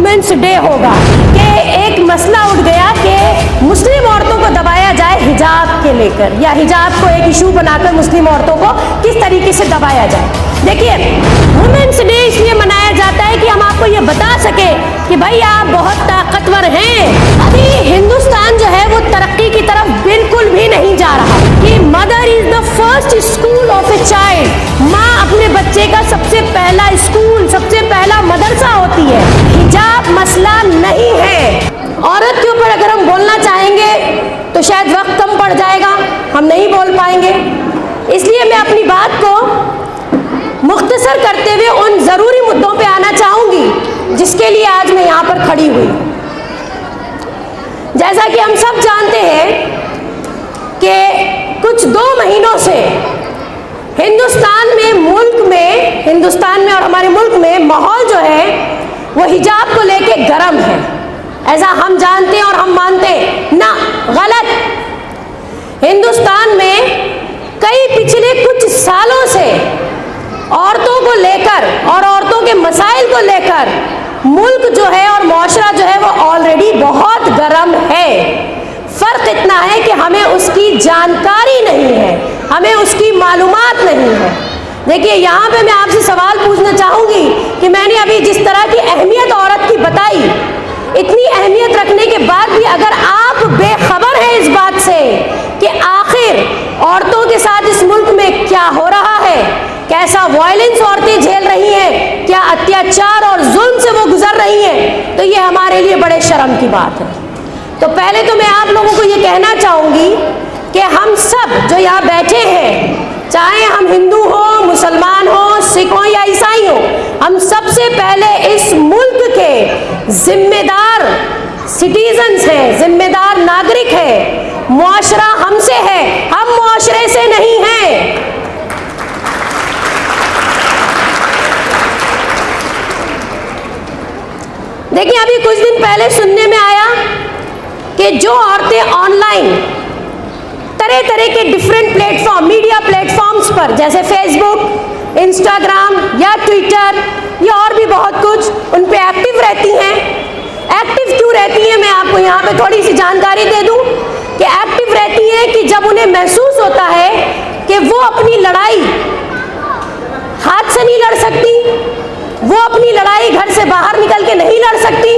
Women's day होगा कि एक मसला उठ गया कि मुस्लिम औरतों को दबाया जाए हिजाब के लेकर, या हिजाब को एक इशू बनाकर मुस्लिम औरतों को किस तरीके से दबाया जाए। देखिए, वुमेन्स डे इसलिए मनाया जाता है कि हम आपको ये बता सके कि भाई आप बहुत ताकतवर हैं। अभी हिंदुस्तान जो है वो तरक्की की तरफ बिल्कुल भी नहीं जा रहा कि mother is the first school of a child. माँ अपने बच्चे का सबसे पहला स्कूल, सबसे पहला मदरसा होती है। हिजाब मसला नहीं है। औरत के ऊपर अगर हम बोलना चाहेंगे तो शायद वक्त कम पड़ जाएगा, हम नहीं बोल पाएंगे। इसलिए मैं अपनी बात को मुख्तसर करते हुए उन ज़रूरी मुद्दों पे आना चाहूँगी जिसके लिए आज मैं यहाँ पर खड़ी हुई। जैसा कि हम सब जानते हैं कि कुछ 2 महीनों से हिंदुस्तान में और हमारे मुल्क में माहौल जो है वो हिजाब को लेके गर्म है। ऐसा हम जानते हैं और हम मानते हैं ना, गलत। हिंदुस्तान में कई पिछले कुछ सालों से औरतों को लेकर और औरतों के मसाइल को लेकर मुल्क जो है और मुआशरा जो है वो ऑलरेडी बहुत गर्म है। फ़र्क इतना है कि हमें उसकी जानकारी नहीं है, हमें उसकी मालूमात नहीं है। देखिए, यहाँ पे मैं आपसे सवाल पूछना चाहूँगी कि मैंने अभी जिस तरह की अहमियत औरत की बताई, इतनी अहमियत रखने के बाद भी अगर आप बेखबर हैं इस बात से कि आखिर औरतों के साथ इस मुल्क में क्या हो रहा है, कैसा वायलेंस औरतें झेल रही हैं, क्या अत्याचार और जुल्म से वो गुजर रही हैं, तो ये हमारे लिए बड़े शर्म की बात है। तो पहले तो मैं आप लोगों को ये कहना चाहूँगी कि हम सब जो यहाँ बैठे हैं, चाहे हम हिंदू हो, मुसलमान हो, सिख हो या ईसाई हो, हम सबसे पहले इस मुल्क के जिम्मेदार सिटीजन्स हैं, जिम्मेदार नागरिक हैं। मुआशरा हमसे है, हम मुआशरे से नहीं हैं। देखिए, अभी कुछ दिन पहले सुनने में आया कि जो औरतें ऑनलाइन तरह तरह के डिफरेंट प्लेटफॉर्म, मीडिया प्लेटफॉर्म्स पर, जैसे फेसबुक, इंस्टाग्राम या ट्विटर या और भी बहुत कुछ, उन पे एक्टिव रहती हैं। एक्टिव क्यों रहती हैं, मैं आपको यहाँ पे थोड़ी सी जानकारी दे दूँ कि एक्टिव रहती हैं कि जब उन्हें महसूस होता है कि वो अपनी लड़ाई हाथ से नहीं लड़ सकती, वो अपनी लड़ाई घर से बाहर निकल के नहीं लड़ सकती,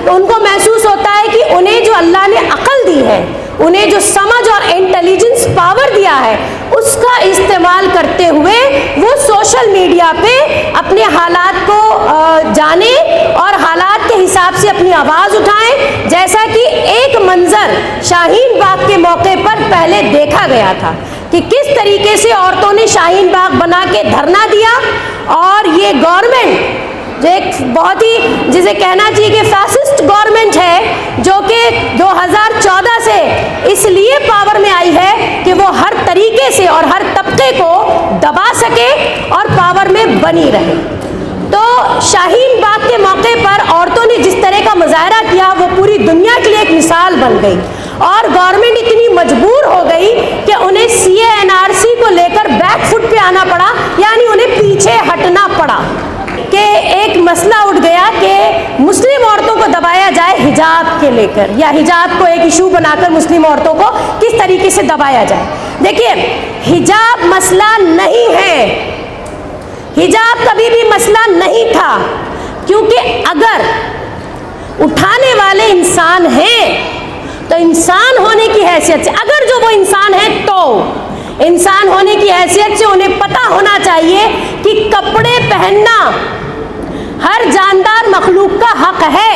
तो उनको महसूस होता है कि उन्हें जो अल्लाह ने अक्ल दी है, उन्हें जो समझ और इंटेलिजेंस पावर दिया है, उसका इस्तेमाल करते हुए वो सोशल मीडिया पे अपने हालात को जाने और हालात के हिसाब से अपनी आवाज़ उठाएं। जैसा कि एक मंजर शाहीन बाग के मौके पर पहले देखा गया था कि किस तरीके से औरतों ने शाहीन बाग बना के धरना दिया, और ये गवर्नमेंट जो एक बहुत ही, जिसे कहना चाहिए कि फैसिस्ट गवर्नमेंट है, जो कि 2014 से इसलिए पावर में आई है कि वो हर तरीके से और हर तबके को दबा सके और पावर में बनी रहे। तो शाहीन बाग के मौके पर औरतों ने जिस तरह का मुजाहरा किया वो पूरी दुनिया के लिए एक मिसाल बन गई, और गवर्नमेंट इतनी मजबूर हो गई कि उन्हें CA NRC को लेकर बैकफुट पे आना पड़ा, यानी उन्हें पीछे हटना पड़ा। कि एक मसला उठ गया कि मुस्लिम औरतों को दबाया जाए हिजाब के लेकर, या हिजाब को एक इशू बनाकर मुस्लिम औरतों को किस तरीके से दबाया जाए। देखिए, हिजाब मसला नहीं है, हिजाब कभी भी मसला नहीं था, क्योंकि अगर उठाने वाले इंसान हैं तो इंसान होने की हैसियत से, अगर जो वो इंसान है तो इंसान होने की हैसियत से उन्हें पता होना चाहिए कि कपड़े पहनना हर जानदार मखलूक का हक है।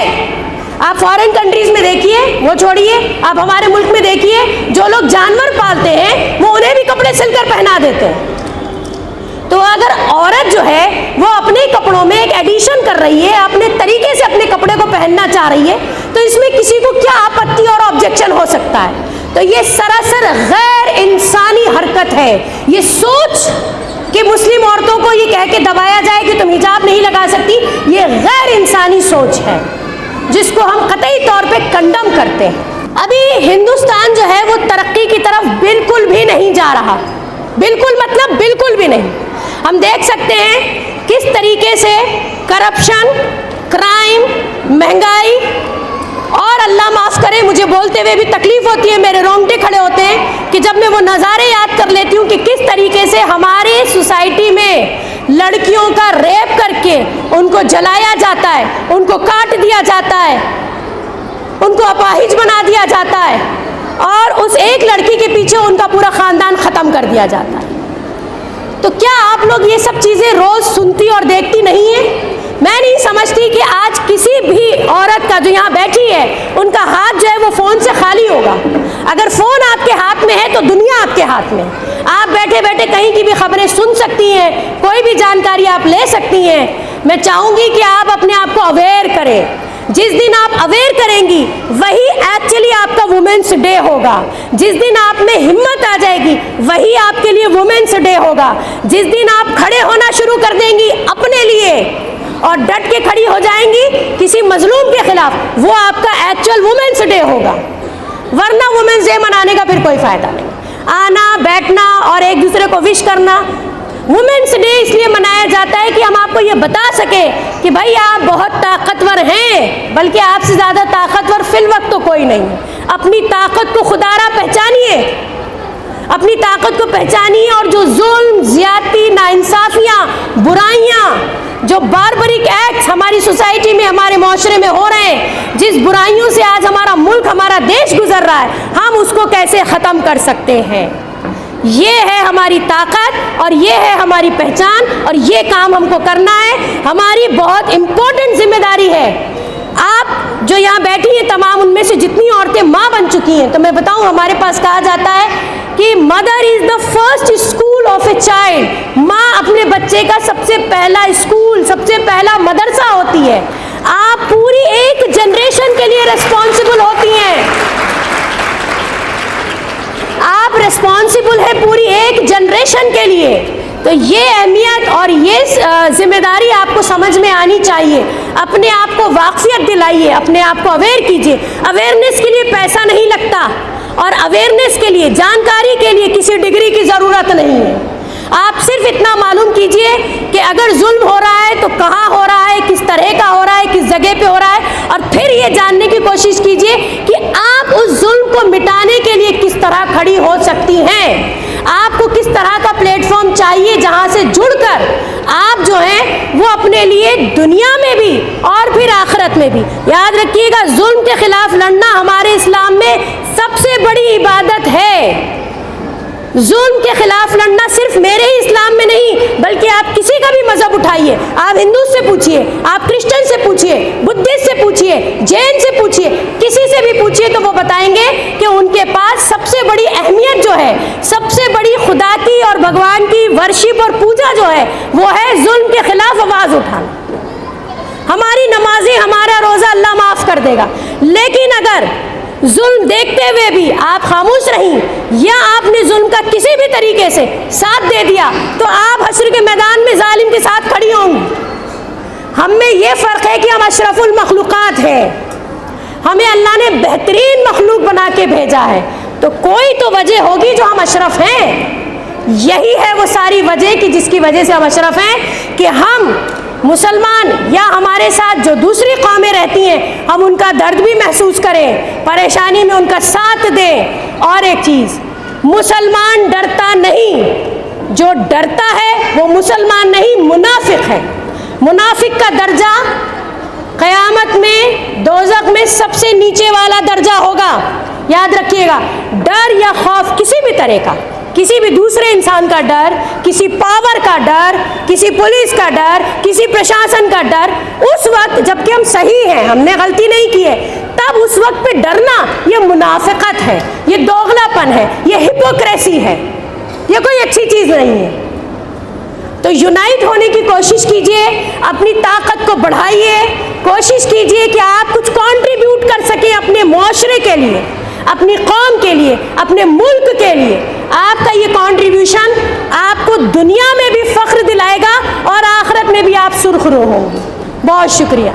आप फॉरेन कंट्रीज में देखिए, वो छोड़िए, आप हमारे मुल्क में देखिए, जो लोग जानवर पालते हैं वो उन्हें भी कपड़े सिलकर पहना देते हैं। तो अगर औरत जो है वो अपने कपड़ों में एक एडिशन कर रही है, अपने तरीके से अपने कपड़े को पहनना चाह रही है, तो इसमें किसी को क्या आपत्ति और ऑब्जेक्शन हो सकता है। तो ये सरासर गैर इंसानी हरकत है। ये सोच कि मुस्लिम औरतों को ये कह के दबाया जाए कि तुम हिजाब नहीं लगा सकती, ये गैर इंसानी सोच है जिसको हम कतई तौर पे कंडम करते हैं। अभी हिंदुस्तान जो है वो तरक्की की तरफ बिल्कुल भी नहीं जा रहा, बिल्कुल मतलब बिल्कुल भी नहीं। हम देख सकते हैं किस तरीके से करप्शन, क्राइम, महंगाई, और अल्लाह माफ़ करे मुझे बोलते हुए भी तकलीफ़ होती है, मेरे रोंगटे खड़े होते हैं कि जब मैं वो नज़ारे याद कर लेती हूँ कि किस तरीके से हमारे सोसाइटी में लड़कियों का रेप करके उनको जलाया जाता है, उनको काट दिया जाता है, उनको अपाहिज बना दिया जाता है, और उस एक लड़की के पीछे उनका पूरा ख़ानदान ख़त्म कर दिया जाता है। तो क्या आप लोग ये सब चीज़ें रोज़ सुनती और देखती नहीं हैं? मैं नहीं समझती कि आज किसी भी औरत का जो यहाँ बैठी है उनका हाथ जो है वो फ़ोन से खाली होगा। अगर फ़ोन आपके हाथ में है तो दुनिया आपके हाथ में। आप बैठे बैठे कहीं की भी खबरें सुन सकती हैं, कोई भी जानकारी आप ले सकती हैं। मैं चाहूँगी कि आप अपने आप को अवेयर करें। जिस दिन आप अवेयर करेंगी वही एक्चुअली आपका वुमेन्स डे होगा। जिस दिन आप में हिम्मत आ जाएगी वही आपके लिए वुमेन्स डे होगा। जिस दिन आप खड़े होना शुरू कर देंगी अपने लिए और डट के खड़ी हो जाएंगी किसी मजलूम के खिलाफ, वो आपका एक्चुअल वुमेन्स डे होगा। वरना वुमेन्स डे मनाने का फिर कोई फ़ायदा नहीं। आना, बैठना और एक दूसरे को विश करना। वुमेन्स डे इसलिए मनाया जाता है कि हम आपको ये बता सकें कि भाई आप बहुत ताकतवर हैं, बल्कि आपसे ज़्यादा ताकतवर फिल वक्त तो कोई नहीं है। अपनी ताकत को खुदारा पहचानिए, अपनी ताकत को पहचानिए, और जो जुल्म, ज़्यादती, नाइंसाफ़ियाँ, बुराइयाँ, जो बारबरिक एक्ट्स हमारी सोसाइटी में, हमारे माशरे में हो रहे हैं, जिस बुराइयों से आज हमारा मुल्क, हमारा देश गुजर रहा है, हम उसको कैसे ख़त्म कर सकते हैं। ये है हमारी ताकत और ये है हमारी पहचान, और ये काम हमको करना है। हमारी बहुत इम्पोर्टेंट जिम्मेदारी है। आप जो यहाँ बैठी हैं तमाम, उनमें से जितनी औरतें माँ बन चुकी हैं, तो मैं बताऊँ हमारे पास कहा जाता है कि mother is the first school of a child. माँ अपने बच्चे का सबसे पहला स्कूल, सबसे पहला मदरसा होती है। आप पूरी एक जनरेशन के लिए रिस्पॉन्सिबल होती हैं। आप रिस्पॉन्सिबल है पूरी एक जनरेशन के लिए। तो ये अहमियत और ये जिम्मेदारी आपको समझ में आनी चाहिए। अपने आप को वाक़फियत दिलाइए, अपने आप को अवेयर कीजिए। अवेयरनेस के लिए पैसा नहीं लगता, और अवेयरनेस के लिए, जानकारी के लिए किसी डिग्री की ज़रूरत नहीं है। आप सिर्फ इतना मालूम कीजिए कि अगर जुल्म हो रहा है तो कहाँ हो रहा है, किस तरह का हो रहा है, किस जगह पे हो रहा है, और फिर ये जानने की कोशिश कीजिए कि आप उस जुल्म को मिटाने के लिए किस तरह खड़ी हो सकती हैं। आपको किस तरह का प्लेटफॉर्म चाहिए जहाँ से जुड़कर आप जो हैं वो अपने लिए दुनिया में भी और फिर आखिरत में भी, याद रखिएगा, जुल्म के खिलाफ लड़ना हमारे इस्लाम में सबसे बड़ी इबादत है। जुल्म के खिलाफ लड़ना सिर्फ मेरे ही इस्लाम में नहीं, बल्कि आप किसी का भी मजहब उठाइए, आप हिंदू से पूछिए, आप क्रिश्चियन से पूछिए, बुद्धिस्ट से पूछिए, जैन से पूछिए, किसी से भी पूछिए तो वो बताएंगे कि उनके पास सबसे बड़ी अहमियत जो है, सबसे बड़ी खुदा की और भगवान की वर्शिप और पूजा जो है वो है जुल्म के खिलाफ आवाज़ उठाना। हमारी नमाजें, हमारा रोज़ा अल्लाह माफ़ कर देगा, लेकिन अगर जुल्म देखते हुए भी आप खामोश रहीं या आपने जुल्म का किसी भी तरीके से साथ दे दिया तो आप हश्र के मैदान में जालिम के साथ खड़ी होंगी। हम में ये फ़र्क है कि हम अशरफुल मखलूक़ात हैं, हमें अल्लाह ने बेहतरीन मखलूक बना के भेजा है, तो कोई तो वजह होगी जो हम अशरफ हैं। यही है वो सारी वजह कि जिसकी वजह से हम अशरफ हैं, कि हम मुसलमान या हमारे साथ जो दूसरी कौमें रहती हैं हम उनका दर्द भी महसूस करें, परेशानी में उनका साथ दें। और एक चीज़, मुसलमान डरता नहीं, जो डरता है वो मुसलमान नहीं, मुनाफिक है। मुनाफिक का दर्जा क़यामत में दोज़ख में सबसे नीचे वाला दर्जा होगा। याद रखिएगा, डर या खौफ किसी भी तरह का, किसी भी दूसरे इंसान का डर, किसी पावर का डर, किसी पुलिस का डर, किसी प्रशासन का डर, उस वक्त जबकि हम सही हैं, हमने गलती नहीं की है, तब उस वक्त पे डरना ये मुनाफिकत है, ये दोगलापन है, ये हिपोक्रेसी है, ये कोई अच्छी चीज़ नहीं है। तो यूनाइट होने की कोशिश कीजिए, अपनी ताकत को बढ़ाइए, कोशिश कीजिए कि आप कुछ कंट्रीब्यूट कर सकें अपने माशरे के लिए, अपनी कौम के लिए, अपने मुल्क के लिए। आपका ये कंट्रीब्यूशन आपको दुनिया में भी फ़ख्र दिलाएगा और आखिरत में भी आप सुरखरू होंगे। बहुत शुक्रिया।